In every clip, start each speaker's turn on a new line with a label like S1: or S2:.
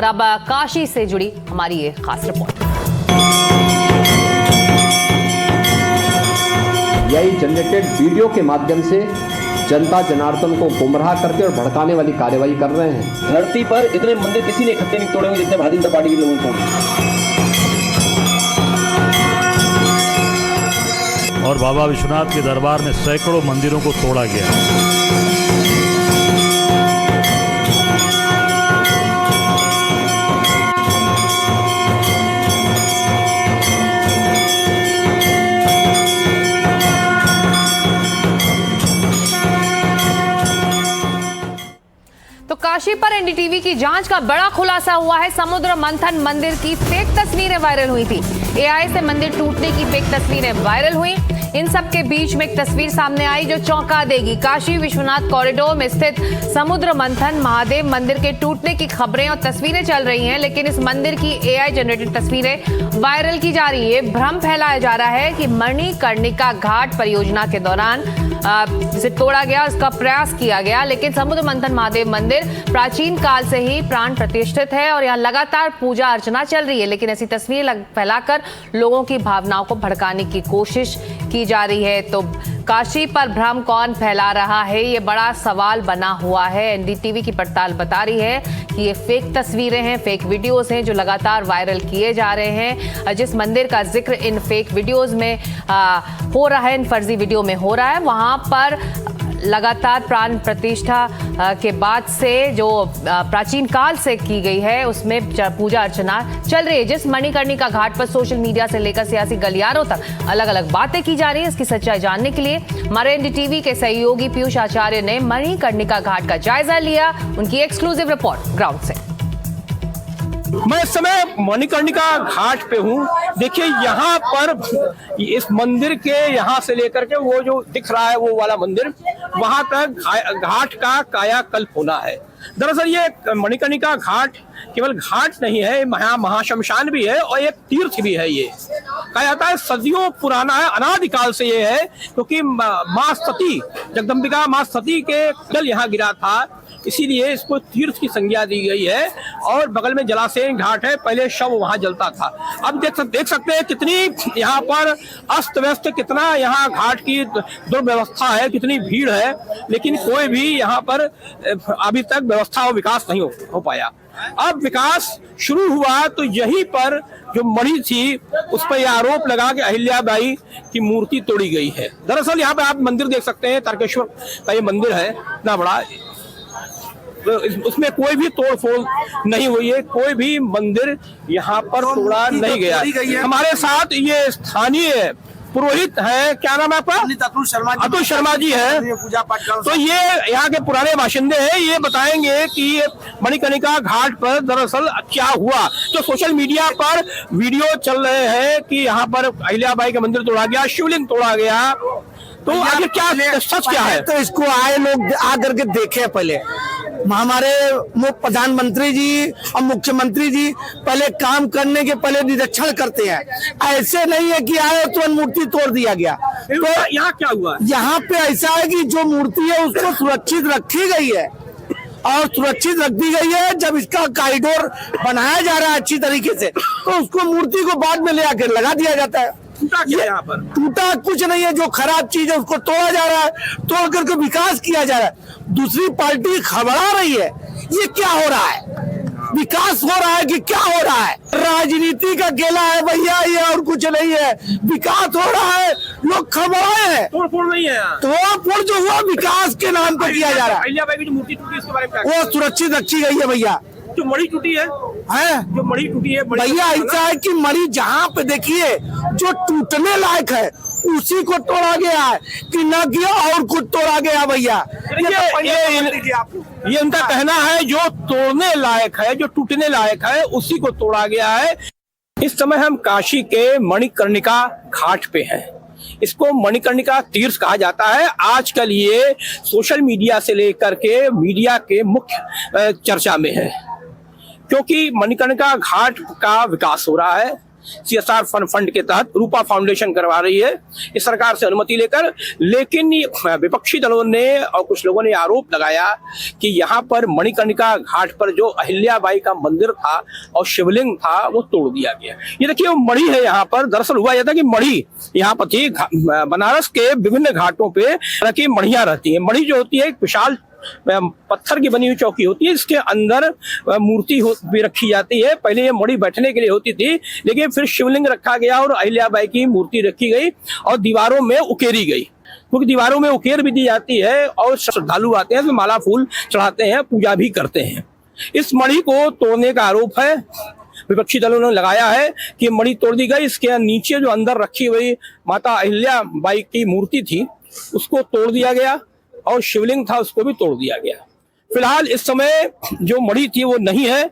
S1: अब काशी से जुड़ी हमारी ये खास रिपोर्ट।
S2: यही जनरेटेड वीडियो के माध्यम से जनता जनार्दन को गुमराह करके और भड़काने वाली कार्रवाई कर रहे हैं।
S3: धरती पर इतने मंदिर किसी ने इकट्ठे नहीं तोड़े होंगे जितने भारतीय जनता पार्टी के लोगों को।
S4: और बाबा विश्वनाथ के दरबार में सैकड़ों मंदिरों को तोड़ा गया।
S1: तो काशी पर एनडीटीवी की जांच का बड़ा खुलासा हुआ है। समुद्र मंथन मंदिर की फेक तस्वीरें वायरल हुई थी। एआई से मंदिर टूटने की फेक तस्वीरें वायरल हुई। इन सब के बीच में एक तस्वीर सामने आई जो चौंका देगी। काशी विश्वनाथ कॉरिडोर में स्थित समुद्र मंथन महादेव मंदिर के टूटने की खबरें और तस्वीरें चल रही हैं, लेकिन इस मंदिर की एआई जनरेटेड तस्वीरें वायरल की जा रही है। भ्रम फैलाया जा रहा है कि मणिकर्णिका घाट परियोजना के दौरान जिसे तोड़ा गया, उसका प्रयास किया गया, लेकिन समुद्र मंथन महादेव मंदिर प्राचीन काल से ही प्राण प्रतिष्ठित है और यहाँ लगातार पूजा अर्चना चल रही है। लेकिन ऐसी तस्वीरें फैलाकर लोगों की भावनाओं को भड़काने की कोशिश की जा रही है। तो काशी पर भ्रम कौन फैला रहा है, ये बड़ा सवाल बना हुआ है। एनडीटीवी की पड़ताल बता रही है कि ये फेक तस्वीरें हैं, फेक वीडियोस हैं जो लगातार वायरल किए जा रहे हैं। जिस मंदिर का जिक्र इन फेक वीडियोस में हो रहा है, इन फर्जी वीडियो में हो रहा है, वहां पर लगातार प्राण प्रतिष्ठा के बाद से जो प्राचीन काल से की गई है उसमें पूजा अर्चना चल रही है। जिस मणिकर्णिका घाट पर सोशल मीडिया से लेकर सियासी गलियारों तक अलग अलग बातें की जा रही है, इसकी सच्चाई जानने के लिए हमारे एनडीटीवी के सहयोगी पीयूष आचार्य ने मणिकर्णिका घाट का जायजा लिया। उनकी एक्सक्लूसिव रिपोर्ट ग्राउंड से।
S3: मैं इस समय मणिकर्णिका घाट पे हूँ। देखिए यहाँ पर इस मंदिर के यहाँ से लेकर के वो जो दिख रहा है वो वाला मंदिर, वहां तक घाट का कायाकल्प होना है। दरअसल ये मणिकर्णिका घाट केवल घाट नहीं है, यहाँ महाशमशान भी है और एक तीर्थ भी है। ये कहा जाता है सदियों पुराना है, अनादिकाल से ये है, क्योंकि माँ सती, जगदम्बिका माँ सती के जल यहाँ गिरा था, इसीलिए इसको तीर्थ की संज्ञा दी गई है। और बगल में जलाशय घाट है, पहले शव वहां जलता था। अब देख सकते हैं कितनी यहाँ पर अस्त व्यस्त, कितना यहाँ घाट की दुर्व्यवस्था है, कितनी भीड़ है, लेकिन कोई भी यहाँ पर अभी तक व्यवस्था और विकास नहीं हो पाया। अब विकास शुरू हुआ तो यहीं पर जो मणि थी उस पर यह आरोप लगा कि अहिल्याबाई की मूर्ति तोड़ी गई है। दरअसल यहाँ पे आप मंदिर देख सकते हैं, तारकेश्वर का ये मंदिर है इतना बड़ा, तो उसमें कोई भी तोड़ फोड़ नहीं हुई है, कोई भी मंदिर यहाँ पर तोड़ा नहीं गया। हमारे साथ ये स्थानीय पुरोहित है, क्या नाम है आपका? अतुल शर्मा जी है।
S5: पूजा पाठ
S3: तो ये यहाँ के पुराने बाशिंदे हैं, ये बताएंगे कि मणिकर्णिका घाट पर दरअसल क्या हुआ। जो सोशल मीडिया पर वीडियो चल रहे हैं कि यहाँ पर अहिल्याबाई का मंदिर तोड़ा गया, शिवलिंग तोड़ा गया, तो आगे क्या सच क्या है?
S5: तो इसको आए लोग आकर के देखे। पहले हमारे प्रधानमंत्री जी और मुख्यमंत्री जी पहले काम करने के पहले निरीक्षण करते हैं। ऐसे नहीं है कि आए तुरंत मूर्ति तोड़ दिया गया।
S3: तो यहाँ क्या हुआ?
S5: यहाँ पे ऐसा है कि जो मूर्ति है उसको सुरक्षित रखी गई है और सुरक्षित रख दी गई है। जब इसका कॉरिडोर बनाया जा रहा है अच्छी तरीके से, तो उसको मूर्ति को बाद में ले आकर लगा दिया जाता है।
S3: टूटा क्या यहाँ पर?
S5: टूटा कुछ नहीं है, जो खराब चीज है उसको तोड़ा जा रहा है, तोड़ करके विकास किया जा रहा है। दूसरी पार्टी खबरा रही है, ये क्या हो रहा है? विकास हो रहा है कि क्या हो रहा है? राजनीति का खेला है भैया, ये और कुछ नहीं है। विकास हो रहा है, लोग खबराए हैं,
S3: तोड़-फोड़ नहीं है।
S5: तोड़-फोड़ जो हुआ विकास के नाम पर किया जा रहा है।
S3: अहिल्याबाई की जो मूर्ति टूटी इसके बारे में क्या?
S5: वो सुरक्षित रखी गई है भैया।
S3: जो मणि टूटी है, जो मणि टूटी है
S5: भैया, ऐसा है कि मणि जहाँ पे देखिए जो टूटने लायक है उसी को तोड़ा गया है कि न कि और कुछ तोड़ा गया भैया।
S3: ये उनका कहना है, जो तोड़ने लायक है, जो टूटने लायक है उसी को तोड़ा गया है। इस समय हम काशी के मणिकर्णिका घाट पे हैं। इसको मणिकर्णिका तीर्थ कहा जाता है। आजकल ये सोशल मीडिया से लेकर के मीडिया के मुख्य चर्चा में है, क्योंकि मणिकर्णिका घाट का विकास हो रहा है। CSR फंड के तहत रूपा फाउंडेशन करवा रही है इस सरकार से अनुमति लेकर। लेकिन विपक्षी दलों ने और कुछ लोगों ने आरोप लगाया कि यहाँ पर मणिकर्णिका घाट पर जो अहिल्याबाई का मंदिर था और शिवलिंग था वो तोड़ दिया गया। ये देखिए वो मणि है यहाँ पर। दरअसल हुआ यह था कि मणि यहाँ पर थी, बनारस के विभिन्न घाटों पे रखी मणियां रहती है। मणि जो होती है एक विशाल पत्थर की बनी हुई चौकी होती है, इसके अंदर मूर्ति भी रखी जाती है। पहले ये मणि बैठने के लिए होती थी, लेकिन फिर शिवलिंग रखा गया और अहिल्याबाई की मूर्ति रखी गई और दीवारों में उकेरी गई, क्योंकि दीवारों में उकेर भी दी जाती है और श्रद्धालु आते हैं तो माला फूल चढ़ाते हैं, पूजा भी करते हैं। इस मणि को तोड़ने का आरोप है, विपक्षी दलों ने लगाया है कि मणि तोड़ दी गई। इसके नीचे जो अंदर रखी हुई माता अहिल्याबाई की मूर्ति थी उसको तोड़ दिया गया और शिवलिंग था उसको भी तोड़ दिया गया। फिलहाल इस समय जो मणि थी वो नहीं है,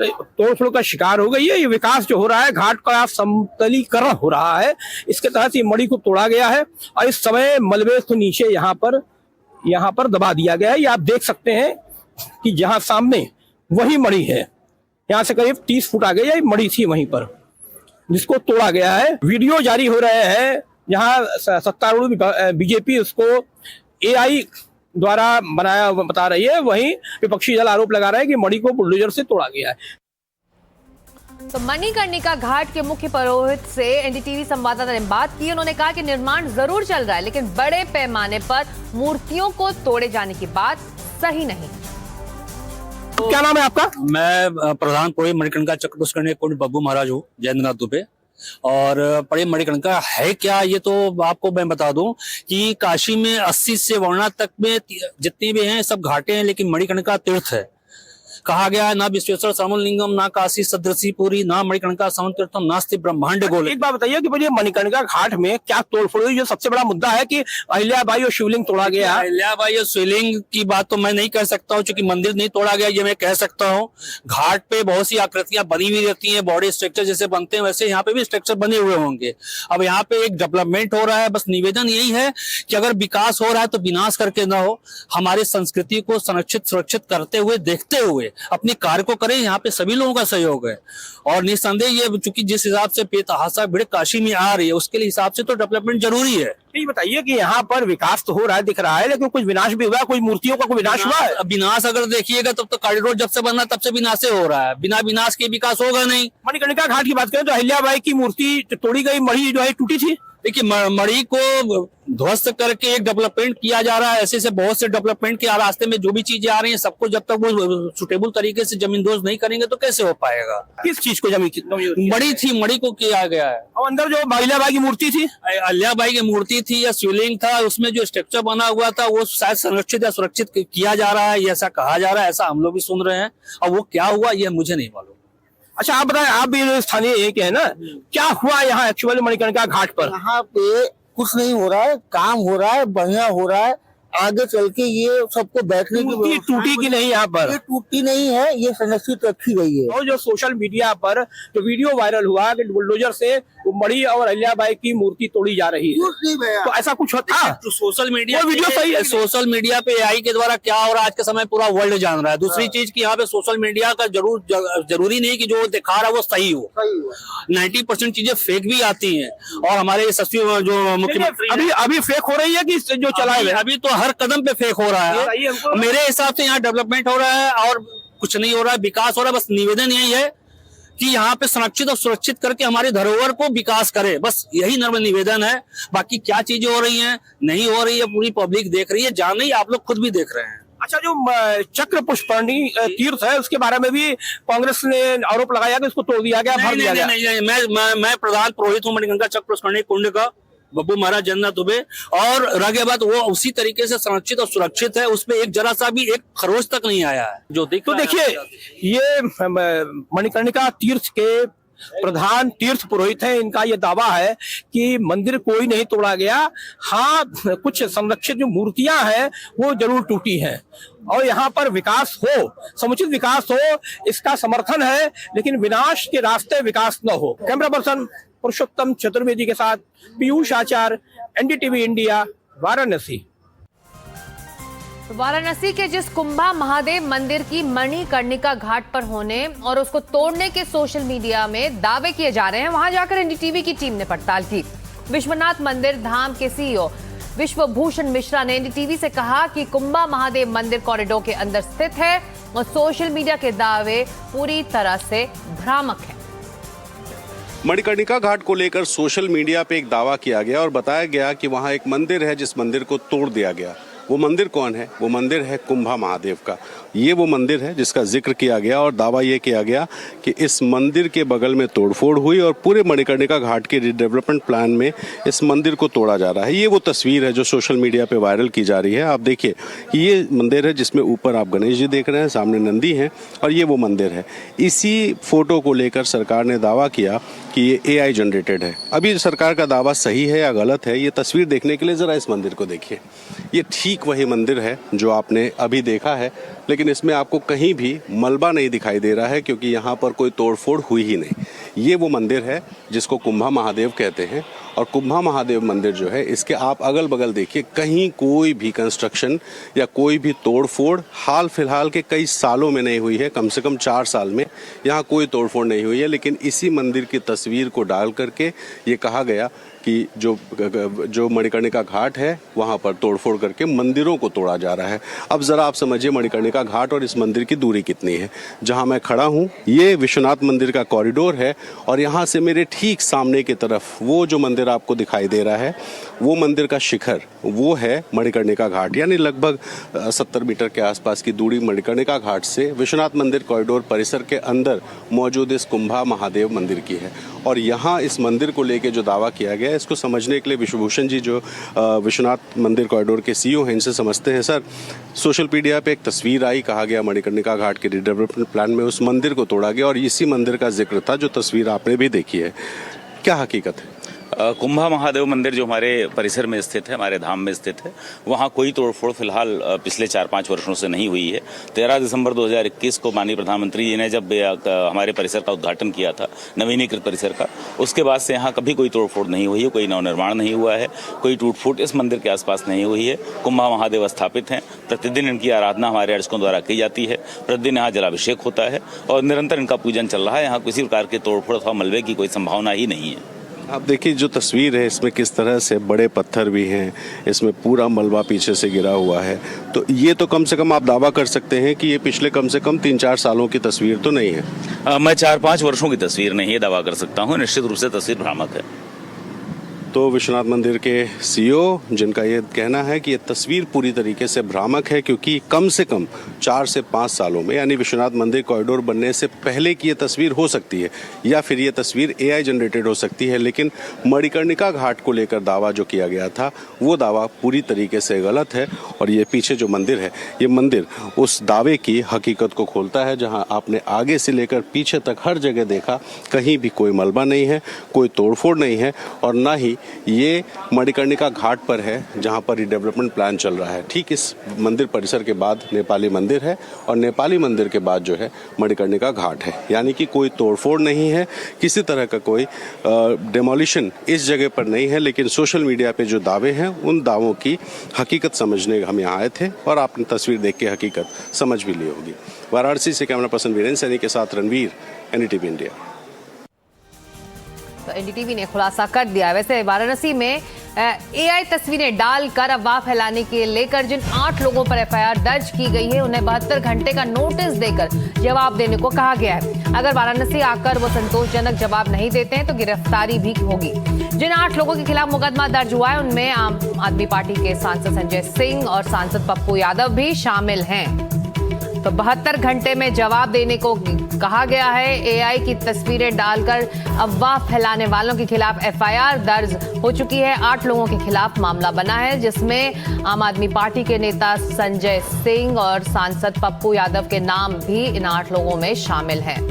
S3: तोड़फोड़ का शिकार हो गई है। ये विकास जो हो रहा है, घाट का समतलीकरण हो रहा है, इसके तहत ये मणि को तोड़ा गया है और इस समय मलबे को नीचे यहाँ पर दबा दिया गया है। ये आप देख सकते हैं कि जहां सामने वही मणि है, यहाँ से करीब 30 फुट आगे ये मणि थी वहीं पर, जिसको तोड़ा गया है। वीडियो जारी हो रहे हैं जहां सत्तारूढ़ बीजेपी उसको AI द्वारा बनाया बता रही है, वहीं विपक्षी दल आरोप लगा रहे हैं कि मणि को बुलडोजर से तोड़ा गया है।
S1: तो मणिकर्णिका घाट के मुख्य पुरोहित से NDTV संवाददाता ने बात की। उन्होंने कहा कि निर्माण जरूर चल रहा है, लेकिन बड़े पैमाने पर मूर्तियों को तोड़े जाने की बात सही नहीं।
S3: क्या नाम है आपका?
S6: मैं प्रधान पुरोहित मणिकर्णिका चक्र पुष्करणी कुंड बब्बू महाराज हूँ, जयेंद्रनाथ दुबे। और बड़े मणिकर्णिका है क्या, ये तो आपको मैं बता दूं कि काशी में 80 से वाराणसी तक में जितने भी हैं सब घाटे हैं, लेकिन मणिकर्णिका तीर्थ है। कहा गया है ना विश्वेश्वर समलिंगम, ना काशी सदृशी पुरी, ना मणिकर्णिका समतीर्थम, नास्ति ब्रह्मांड गोल।
S3: एक बात बताइए कि भाई मणिकर्णिका घाट में क्या तोड़फोड़ हुई? जो सबसे बड़ा मुद्दा है कि अहिल्याबाई और शिवलिंग तोड़ा गया।
S6: अहिल्याबाई और शिवलिंग की बात तो मैं नहीं कर सकता हूँ, क्योंकि मंदिर नहीं तोड़ा गया ये मैं कह सकता हूँ। घाट पे बहुत सी आकृतियां बनी हुई रहती हैं, बॉडी स्ट्रक्चर जैसे बनते हैं वैसे यहाँ पे भी स्ट्रक्चर बने हुए होंगे। अब यहाँ पे एक डेवलपमेंट हो रहा है, बस निवेदन यही है कि अगर विकास हो रहा है तो विनाश करके ना हो, हमारी संस्कृति को संरक्षित सुरक्षित करते हुए देखते हुए अपने कार्य को करें। यहाँ पे सभी लोगों का सहयोग है और निस्संदेह ये चूंकि जिस हिसाब से बेतहाशा भीड़ काशी में आ रही है उसके लिए हिसाब से तो डेवलपमेंट जरूरी है।
S3: ये बताइए कि यहाँ पर विकास तो हो रहा है, दिख रहा है, लेकिन कुछ विनाश भी हुआ है, कोई मूर्तियों का कोई विनाश हुआ है?
S6: विनाश अगर देखिएगा तब तो कॉरिडोर जब से बना तब से विनाश हो रहा है, बिना विनाश के विकास होगा नहीं।
S3: मणिकर्णिका घाट की बात करें तो अहिल्याबाई की मूर्ति तोड़ी गई, मणि जो है टूटी थी।
S6: देखिए मणि को ध्वस्त करके एक डेवलपमेंट किया जा रहा है। ऐसे से बहुत से डेवलपमेंट के रास्ते में जो भी चीजें आ रही हैं सबको जब तक वो सुटेबल तरीके से जमींदोज नहीं करेंगे तो कैसे हो पाएगा।
S3: किस चीज को
S6: मणि थी, मणि को किया गया है।
S3: और अंदर जो अहिल्याबाई की मूर्ति थी,
S6: अहिल्याबाई की मूर्ति थी या शिवलिंग था, उसमें जो स्ट्रक्चर बना हुआ था वो शायद संरक्षित या सुरक्षित किया जा रहा है, ऐसा कहा जा रहा है, ऐसा हम लोग भी सुन रहे हैं। और वो क्या हुआ ये मुझे नहीं मालूम।
S3: अच्छा आप बताएं, आप भी स्थानीय एक है ना, क्या हुआ यहाँ एक्चुअली मणिकर्णिका घाट पर?
S7: यहाँ पे कुछ नहीं हो रहा है, काम हो रहा है, बढ़िया हो रहा है। आगे चल के ये सबको बैठने की
S3: मूर्ति टूटी की नहीं यहाँ पर?
S7: ये टूटी नहीं है, ये संरक्षित रखी गई है।
S3: और जो सोशल मीडिया पर जो वीडियो वायरल हुआ कि बुलडोजर से मणि और अहिल्याबाई की मूर्ति तोड़ी जा रही है, तो ऐसा कुछ होता?
S6: तो सोशल मीडिया
S3: वो वीडियो सही है।
S6: सोशल मीडिया पे AI के द्वारा क्या हो रहा है आज के समय पूरा वर्ल्ड जान रहा है। दूसरी चीज की यहाँ पे सोशल मीडिया का जरूरी नहीं कि जो दिखा रहा है वो सही हो। 90% चीजें फेक भी आती हैं और हमारे यशस्वी जो मुख्यमंत्री
S3: अभी फेक हो रही है कि जो चला है?
S6: अभी तो हर कदम पे फेक हो रहा है। मेरे हिसाब से यहाँ डेवलपमेंट हो रहा है और कुछ नहीं हो रहा है, विकास हो रहा है। बस निवेदन यही है कि यहाँ पे संरक्षित और सुरक्षित करके हमारे धरोहर को विकास करे, बस यही नम्र निवेदन है। बाकी क्या चीजें हो रही हैं नहीं हो रही है पूरी पब्लिक देख रही है, जान नहीं आप लोग खुद भी देख रहे हैं।
S3: अच्छा जो चक्र पुष्करणी तीर्थ है उसके बारे में भी कांग्रेस ने आरोप लगाया कि उसको तोड़ दिया गया, भर दिया गया।
S6: नहीं, मैं प्रधान पुरोहित हूँ मणिकर्णिका चक्र पुष्करणी कुंड का, बब्बू महाराज जयेंद्रनाथ दुबे। और रह गया बात वो उसी तरीके से संरक्षित और सुरक्षित है, उसमें एक जरा सा भी एक खरोच तक नहीं आया है जो तो
S3: देखिए ये मणिकर्णिका तीर्थ के प्रधान तीर्थ पुरोहित है, इनका ये दावा है कि मंदिर कोई नहीं तोड़ा गया। हाँ कुछ संरक्षित जो मूर्तियां हैं वो जरूर टूटी हैं और यहाँ पर विकास हो, समुचित विकास हो, इसका समर्थन है, लेकिन विनाश के रास्ते विकास न हो। कैमरा पर्सन पुरुषोत्तम चतुर्वेदी के साथ पीयूष आचार्य, NDTV इंडिया, वाराणसी।
S1: वाराणसी के जिस कुंभा महादेव मंदिर की मणिकर्णिका घाट पर होने और उसको तोड़ने के सोशल मीडिया में दावे किए जा रहे हैं, वहां जाकर एनडीटीवी की टीम ने पड़ताल की। विश्वनाथ मंदिर धाम के सीईओ विश्वभूषण मिश्रा ने एनडीटीवी से कहा कि कुंभा महादेव मंदिर कॉरिडोर के अंदर स्थित है और सोशल मीडिया के दावे पूरी तरह से भ्रामक हैं।
S8: मणिकर्णिका घाट को लेकर सोशल मीडिया पे एक दावा किया गया और बताया गया कि वहां एक मंदिर है जिस मंदिर को तोड़ दिया गया। वो मंदिर कौन है? वो मंदिर है कुंभा महादेव का। ये वो मंदिर है जिसका जिक्र किया गया और दावा ये किया गया कि इस मंदिर के बगल में तोड़फोड़ हुई और पूरे मणिकर्णिका घाट के रिडेवलपमेंट प्लान में इस मंदिर को तोड़ा जा रहा है। ये वो तस्वीर है जो सोशल मीडिया पे वायरल की जा रही है। आप देखिए, ये मंदिर है जिसमें ऊपर आप गणेश जी देख रहे हैं, सामने नंदी है और ये वो मंदिर है। इसी फोटो को लेकर सरकार ने दावा किया कि ये AI जनरेटेड है। अभी सरकार का दावा सही है या गलत है, ये तस्वीर देखने के लिए जरा इस मंदिर को देखिए। ये ठीक वही मंदिर है जो आपने अभी देखा है, लेकिन इसमें आपको कहीं भी मलबा नहीं दिखाई दे रहा है क्योंकि यहाँ पर कोई तोड़फोड़ हुई ही नहीं। ये वो मंदिर है जिसको कुंभा महादेव कहते हैं और कुंभा महादेव मंदिर जो है, इसके आप अगल बगल देखिए, कहीं कोई भी कंस्ट्रक्शन या कोई भी तोड़फोड़ हाल फिलहाल के कई सालों में नहीं हुई है। कम से कम 4 साल में यहाँ कोई तोड़फोड़ नहीं हुई है। लेकिन इसी मंदिर की तस्वीर को डाल करके ये कहा गया कि जो मणिकर्णिका घाट है वहाँ पर तोड़फोड़ करके मंदिरों को तोड़ा जा रहा है। अब ज़रा आप समझिए मणिकर्णिका घाट और इस मंदिर की दूरी कितनी है। जहाँ मैं खड़ा हूँ ये विश्वनाथ मंदिर का कॉरिडोर है और यहाँ से मेरे ठीक सामने की तरफ वो जो मंदिर आपको दिखाई दे रहा है, वो मंदिर का शिखर वो है मणिकर्णिका घाट। यानी लगभग 70 मीटर के आसपास की दूरी मणिकर्णिका घाट से विश्वनाथ मंदिर कॉरिडोर परिसर के अंदर मौजूद इस कुंभा महादेव मंदिर की है। और यहाँ इस मंदिर को लेके जो दावा किया गया है, इसको समझने के लिए विश्वभूषण जी जो विश्वनाथ मंदिर कॉरिडोर के सीईओ हैं, इनसे समझते हैं। सर, सोशल मीडिया पे एक तस्वीर आई, कहा गया मणिकर्णिका घाट के रिडेवलपमेंट प्लान में उस मंदिर को तोड़ा गया और इसी मंदिर का जिक्र था जो तस्वीर आपने भी देखी है। क्या हकीकत है?
S9: कुंभा महादेव मंदिर जो हमारे परिसर में स्थित है, हमारे धाम में स्थित है, वहाँ कोई तोड़फोड़ फिलहाल पिछले 4-5 वर्षों से नहीं हुई है। 13 दिसंबर 2021 को माननीय प्रधानमंत्री जी ने जब हमारे परिसर का उद्घाटन किया था, नवीनीकृत परिसर का, उसके बाद से यहाँ कभी कोई तोड़फोड़ नहीं हुई है, कोई नवनिर्माण नहीं हुआ है, कोई टूट फूट इस मंदिर के आसपास नहीं हुई है। कुंभा महादेव स्थापित हैं, प्रतिदिन इनकी आराधना हमारे अर्चकों द्वारा की जाती है, प्रतिदिन यहाँ जलाभिषेक होता है और निरंतर इनका पूजन चल रहा है। यहाँ किसी प्रकार के तोड़फोड़ अथवा मलबे की कोई संभावना ही नहीं है।
S8: आप देखिए जो तस्वीर है इसमें किस तरह से बड़े पत्थर भी हैं, इसमें पूरा मलबा पीछे से गिरा हुआ है। तो ये तो कम से कम आप दावा कर सकते हैं कि ये पिछले कम से कम 3-4 सालों की तस्वीर तो नहीं है।
S9: मैं 4-5 वर्षों की तस्वीर नहीं है दावा कर सकता हूँ, निश्चित रूप से तस्वीर भ्रामक है।
S8: तो विश्वनाथ मंदिर के सीईओ जिनका ये कहना है कि ये तस्वीर पूरी तरीके से भ्रामक है क्योंकि कम से कम 4 से 5 सालों में, यानी विश्वनाथ मंदिर कॉरिडोर बनने से पहले की ये तस्वीर हो सकती है या फिर ये तस्वीर AI जनरेटेड हो सकती है। लेकिन मणिकर्णिका घाट को लेकर दावा जो किया गया था वो दावा पूरी तरीके से गलत है और ये पीछे जो मंदिर है, ये मंदिर उस दावे की हकीकत को खोलता है। जहाँ आपने आगे से लेकर पीछे तक हर जगह देखा, कहीं भी कोई मलबा नहीं है, कोई तोड़फोड़ नहीं है और ना ही ये मणिकर्णिका घाट पर है जहां पर रिडेवलपमेंट प्लान चल रहा है। ठीक इस मंदिर परिसर के बाद नेपाली मंदिर है और नेपाली मंदिर के बाद जो है मणिकर्णिका घाट है। यानी कि कोई तोड़फोड़ नहीं है, किसी तरह का कोई डेमोलिशन इस जगह पर नहीं है। लेकिन सोशल मीडिया पे जो दावे हैं उन दावों की हकीकत समझने हम यहाँ आए थे और आपने तस्वीर देख के हकीकत समझ भी ली होगी। वाराणसी से कैमरा पर्सन वीरेंद्र सैनी के साथ रणवीर, NDTV इंडिया।
S1: तो एनडीटीवी ने खुलासा कर दिया। वैसे वाराणसी में AI तस्वीरें डालकर अफवाह फैलाने के लेकर जिन 8 लोगों पर FIR दर्ज की गई है, उन्हें 72 घंटे का नोटिस देकर जवाब देने को कहा गया है। अगर वाराणसी आकर वो संतोषजनक जवाब नहीं देते हैं तो गिरफ्तारी भी होगी। जिन 8 लोगों के खिलाफ मुकदमा दर्ज हुआ है उनमें आम आदमी पार्टी के सांसद संजय सिंह और सांसद पप्पू यादव भी शामिल हैं। तो 72 घंटे में जवाब देने को कहा गया है। AI की तस्वीरें डालकर अफवाह फैलाने वालों के खिलाफ FIR दर्ज हो चुकी है। 8 लोगों के खिलाफ मामला बना है जिसमें आम आदमी पार्टी के नेता संजय सिंह और सांसद पप्पू यादव के नाम भी इन 8 लोगों में शामिल हैं।